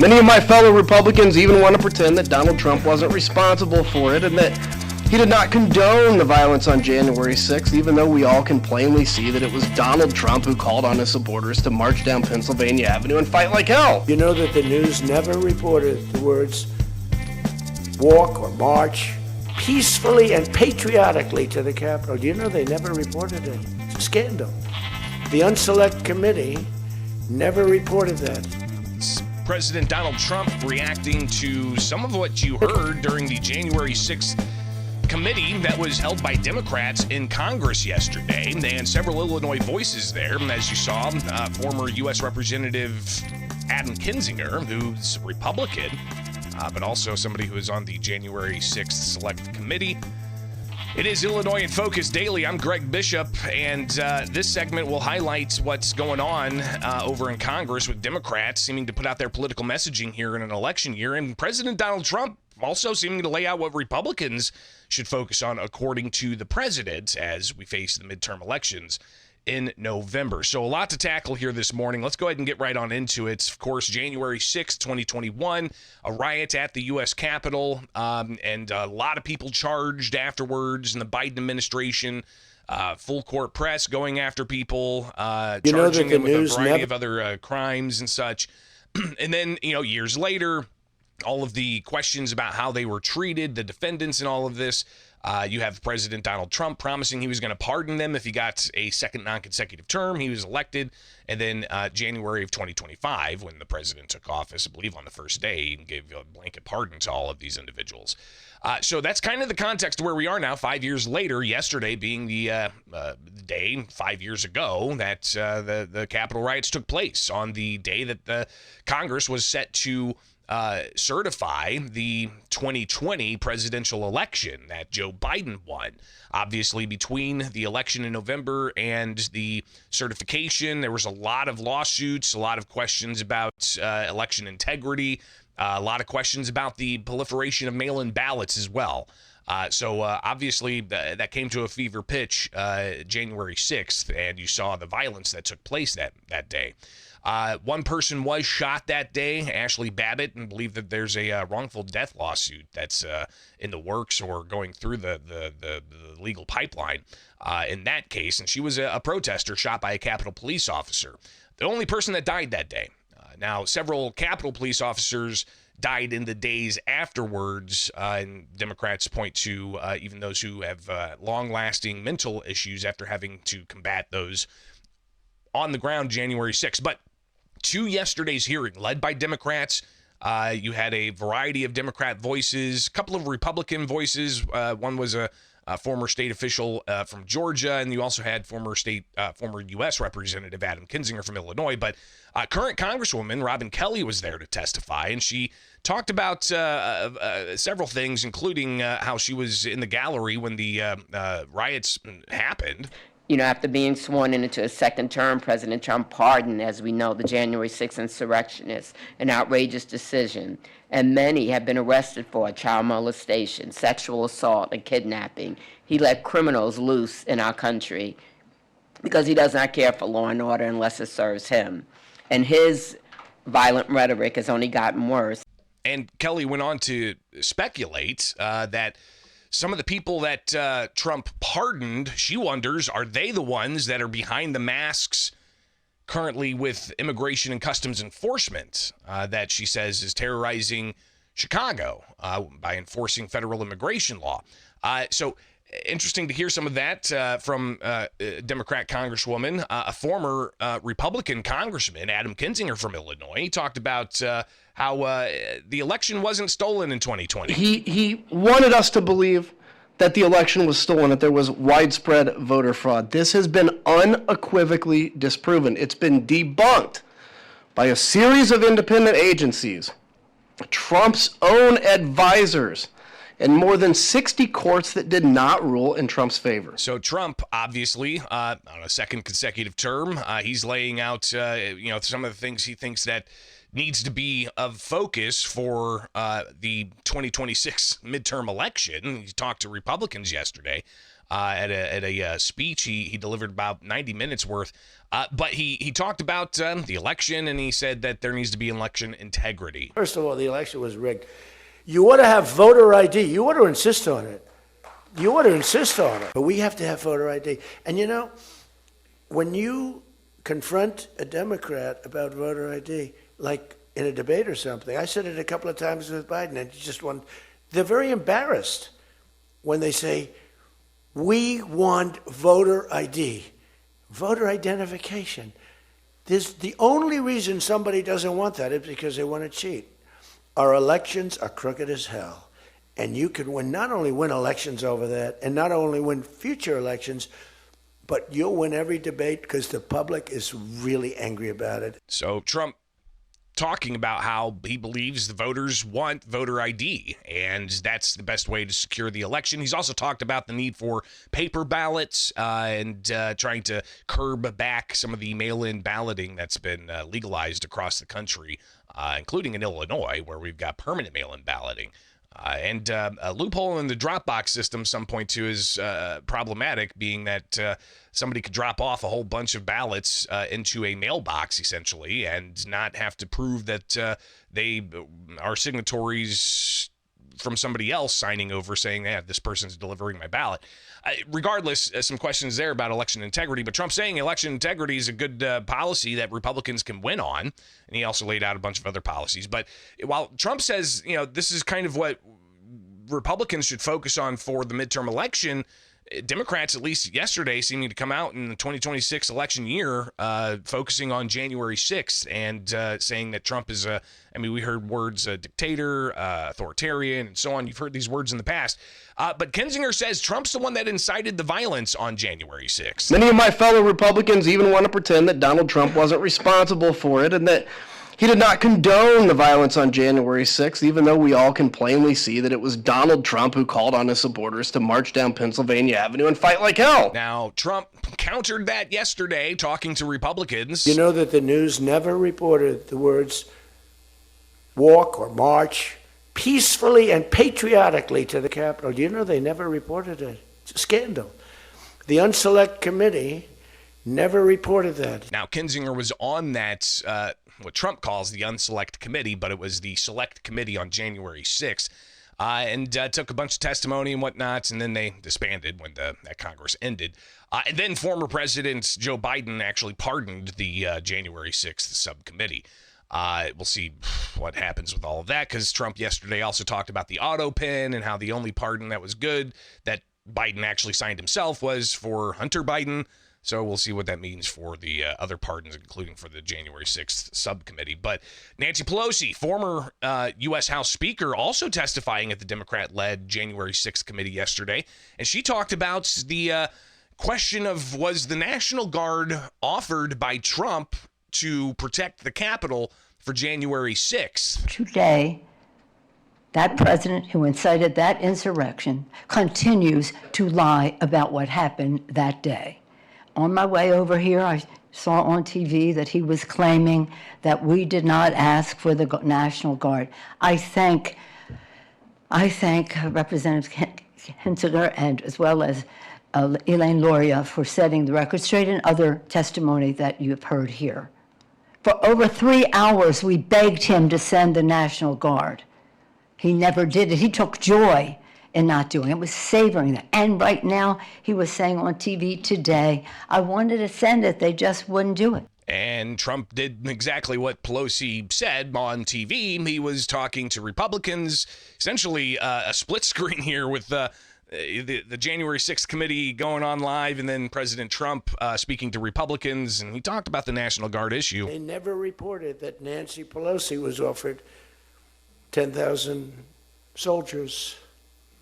Many of my fellow Republicans even want to pretend that Donald Trump wasn't responsible for it and that he did not condone the violence on January 6th, even though we all can plainly see that it was Donald Trump who called on his supporters to march down Pennsylvania Avenue and fight like hell. You know that the news never reported the words walk or march peacefully and patriotically to the Capitol. Do you know they never reported it? It's a scandal. The Unselect Committee never reported that. President Donald Trump reacting to some of what you heard during the January 6th committee that was held by Democrats in Congress yesterday. They had several Illinois voices there. As you saw, former U.S. Representative Adam Kinzinger, who's Republican, but also somebody who is on the January 6th Select Committee. It is Illinois in Focus Daily. I'm Greg Bishop, and this segment will highlight what's going on over in Congress with Democrats seeming to put out their political messaging here in an election year, and President Donald Trump also seeming to lay out what Republicans should focus on according to the president as we face the midterm elections in November. So a lot to tackle here this morning. Let's go ahead and get right on into it. Of course, January 6th, 2021, a riot at the U.S. Capitol, and a lot of people charged afterwards in the Biden administration, full court press going after people, charging them with a variety of other crimes and such. And then, years later, all of the questions about how they were treated, the defendants and all of this. You have President Donald Trump promising he was going to pardon them if he got a second non-consecutive term. He was elected. And then January of 2025, when the president took office, I believe on the first day, he gave a blanket pardon to all of these individuals. So that's kind of the context of where we are now, 5 years later, yesterday being the day 5 years ago that the Capitol riots took place, on the day that the Congress was set to certify the 2020 presidential election that Joe Biden won. Obviously, between the election in November and the certification, there was a lot of lawsuits, a lot of questions about election integrity, a lot of questions about the proliferation of mail-in ballots as well. So obviously that came to a fever pitch January 6th, and you saw the violence that took place that day. One person was shot that day, Ashley Babbitt, and believe that there's a wrongful death lawsuit that's in the works or going through the legal pipeline in that case. And she was a protester shot by a Capitol police officer, the only person that died that day. Now, several Capitol police officers died in the days afterwards, and Democrats point to even those who have long-lasting mental issues after having to combat those on the ground January 6th. But to yesterday's hearing, led by Democrats, you had a variety of Democrat voices, a couple of Republican voices. One was a former state official from Georgia, and you also had former U.S. Representative Adam Kinzinger from Illinois. But current Congresswoman Robin Kelly was there to testify, and she talked about several things, including how she was in the gallery when the riots happened. After being sworn into a second term, President Trump pardoned, as we know, the January 6th insurrectionists, an outrageous decision. And many have been arrested for child molestation, sexual assault, and kidnapping. He let criminals loose in our country because he does not care for law and order unless it serves him. And his violent rhetoric has only gotten worse. And Kelly went on to speculate that some of the people that Trump pardoned, she wonders, are they the ones that are behind the masks currently with Immigration and Customs Enforcement that she says is terrorizing Chicago by enforcing federal immigration law? So interesting to hear some of that from Democrat Congresswoman, a former Republican Congressman, Adam Kinzinger from Illinois. He talked about how the election wasn't stolen in 2020. He wanted us to believe that the election was stolen, that there was widespread voter fraud. This has been unequivocally disproven. It's been debunked by a series of independent agencies, Trump's own advisors, and more than 60 courts that did not rule in Trump's favor. So Trump, obviously, on a second consecutive term, he's laying out, some of the things he thinks that needs to be of focus for the 2026 midterm election. He talked to Republicans yesterday at a speech he delivered about 90 minutes worth. But he talked about the election, and he said that there needs to be election integrity. First of all, the election was rigged. You ought to have voter ID. You ought to insist on it. You ought to insist on it. But we have to have voter ID. And you know, when you confront a Democrat about voter ID, like in a debate or something, I said it a couple of times with Biden, and they're very embarrassed when they say, we want voter ID, voter identification. The only reason somebody doesn't want that is because they want to cheat. Our elections are crooked as hell. And you can not only win elections over that, and not only win future elections, but you'll win every debate because the public is really angry about it. So Trump talking about how he believes the voters want voter ID, and that's the best way to secure the election. He's also talked about the need for paper ballots and trying to curb back some of the mail-in balloting that's been legalized across the country, including in Illinois, where we've got permanent mail-in balloting. And a loophole in the Dropbox system, some point to, is problematic, being that somebody could drop off a whole bunch of ballots into a mailbox, essentially, and not have to prove that they are signatories from somebody else signing over saying, yeah, this person's delivering my ballot. Regardless, some questions there about election integrity, but Trump saying election integrity is a good policy that Republicans can win on, and he also laid out a bunch of other policies. But while Trump says, you know, this is kind of what Republicans should focus on for the midterm election, Democrats, at least yesterday, seeming to come out in the 2026 election year, focusing on January 6th and saying that Trump is we heard words dictator, authoritarian, and so on. You've heard these words in the past. But Kinzinger says Trump's the one that incited the violence on January 6th. Many of my fellow Republicans even want to pretend that Donald Trump wasn't responsible for it and that he did not condone the violence on January 6th, even though we all can plainly see that it was Donald Trump who called on his supporters to march down Pennsylvania Avenue and fight like hell. Now, Trump countered that yesterday, talking to Republicans. You know that the news never reported the words walk or march peacefully and patriotically to the Capitol. Do you know they never reported it? It's a scandal. The Unselect Committee never reported that. Now, Kinzinger was on that, what Trump calls the Unselect Committee, but it was the Select Committee on January 6th, and took a bunch of testimony and whatnot, and then they disbanded when that Congress ended. And then former President Joe Biden actually pardoned the January 6th subcommittee. We'll see what happens with all of that, because Trump yesterday also talked about the auto pen and how the only pardon that was good that Biden actually signed himself was for Hunter Biden. So we'll see what that means for the other pardons, including for the January 6th subcommittee. But Nancy Pelosi, former U.S. House Speaker, also testifying at the Democrat-led January 6th committee yesterday. And she talked about the question of, was the National Guard offered by Trump to protect the Capitol for January 6th? Today, that president who incited that insurrection continues to lie about what happened that day. On my way over here, I saw on TV that he was claiming that we did not ask for the National Guard. I thank Representative Kinzinger and as well as Elaine Loria for setting the record straight and other testimony that you have heard here. For over 3 hours, we begged him to send the National Guard. He never did it. He took joy in not doing it, was savoring that. And right now, he was saying on TV today, I wanted to send it, they just wouldn't do it. And Trump did exactly what Pelosi said on TV. He was talking to Republicans, essentially a split screen here with the January 6th committee going on live, and then President Trump speaking to Republicans, and he talked about the National Guard issue. They never reported that Nancy Pelosi was offered 10,000 soldiers.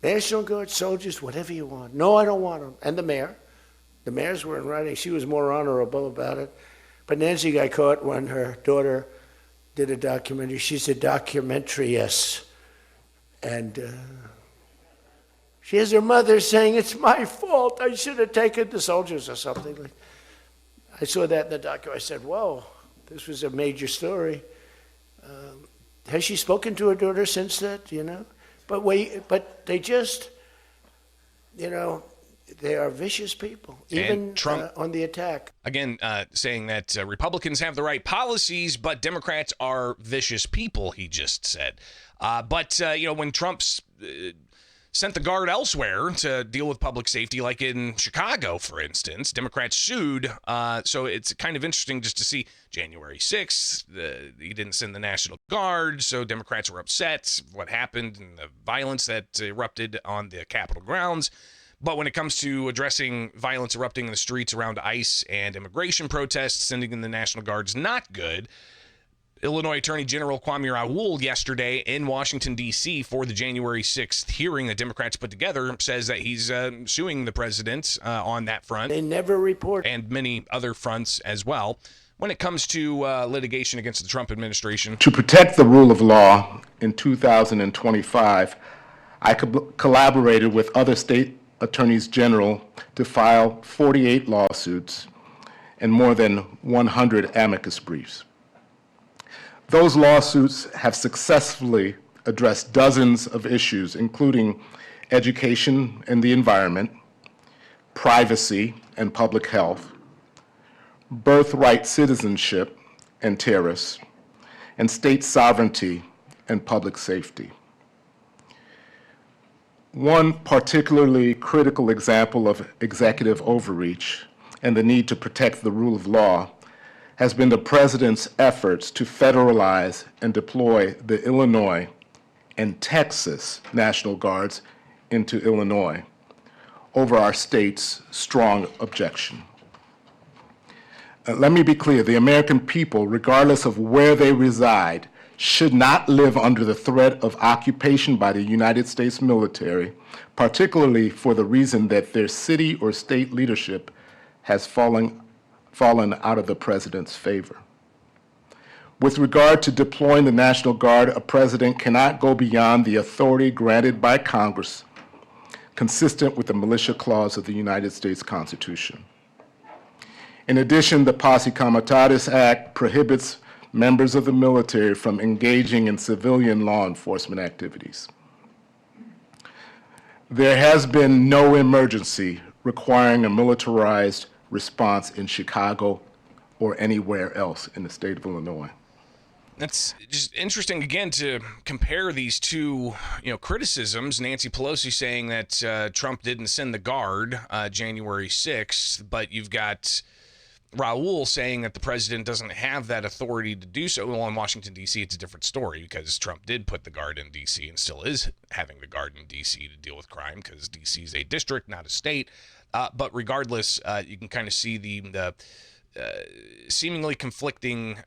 National Guard soldiers, whatever you want. No, I don't want them. And the mayor. The mayors were in writing. She was more honorable about it. But Nancy got caught when her daughter did a documentary. She's a documentariess. And she has her mother saying, it's my fault. I should have taken the soldiers or something. I saw that in the documentary. I said, whoa, this was a major story. Has she spoken to her daughter since that, you know? But they just, you know, they are vicious people, even Trump, on the attack. again, saying that Republicans have the right policies, but Democrats are vicious people, he just said. But when Trump's sent the guard elsewhere to deal with public safety, like in Chicago, for instance, Democrats sued. So it's kind of interesting just to see January 6th, he didn't send the National Guard, so Democrats were upset what happened and the violence that erupted on the Capitol grounds. But when it comes to addressing violence erupting in the streets around ICE and immigration protests, sending in the National Guard's not good. Illinois Attorney General Kwame Raoul yesterday in Washington, D.C. for the January 6th hearing that Democrats put together says that he's suing the president on that front. They never report. And many other fronts as well. When it comes to litigation against the Trump administration. To protect the rule of law in 2025, I collaborated with other state attorneys general to file 48 lawsuits and more than 100 amicus briefs. Those lawsuits have successfully addressed dozens of issues, including education and the environment, privacy and public health, birthright citizenship and terrorists, and state sovereignty and public safety. One particularly critical example of executive overreach and the need to protect the rule of law has been the president's efforts to federalize and deploy the Illinois and Texas National Guards into Illinois over our state's strong objection. Let me be clear, the American people, regardless of where they reside, should not live under the threat of occupation by the United States military, particularly for the reason that their city or state leadership has fallen out of the president's favor. With regard to deploying the National Guard, a president cannot go beyond the authority granted by Congress, consistent with the Militia Clause of the United States Constitution. In addition, the Posse Comitatus Act prohibits members of the military from engaging in civilian law enforcement activities. There has been no emergency requiring a militarized response in Chicago or anywhere else in the state of Illinois. That's just interesting, again, to compare these two, criticisms. Nancy Pelosi saying that Trump didn't send the guard January 6th, but you've got Raoul saying that the president doesn't have that authority to do so. Well, in Washington, D.C., it's a different story because Trump did put the guard in D.C. and still is having the guard in D.C. to deal with crime because D.C. is a district, not a state. But regardless, you can kind of see the seemingly conflicting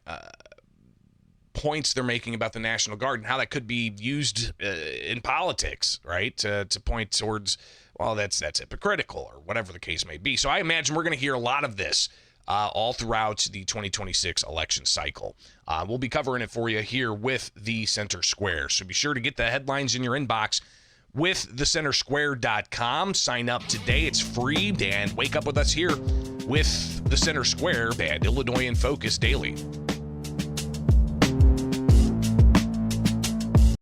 points they're making about the National Guard and how that could be used in politics, right? To point towards, well, that's hypocritical or whatever the case may be. So I imagine we're going to hear a lot of this all throughout the 2026 election cycle. We'll be covering it for you here with the Center Square. So be sure to get the headlines in your inbox with thecentersquare.com. Sign up today. It's free. And wake up with us here with the Center Square and Illinois in Focus Daily.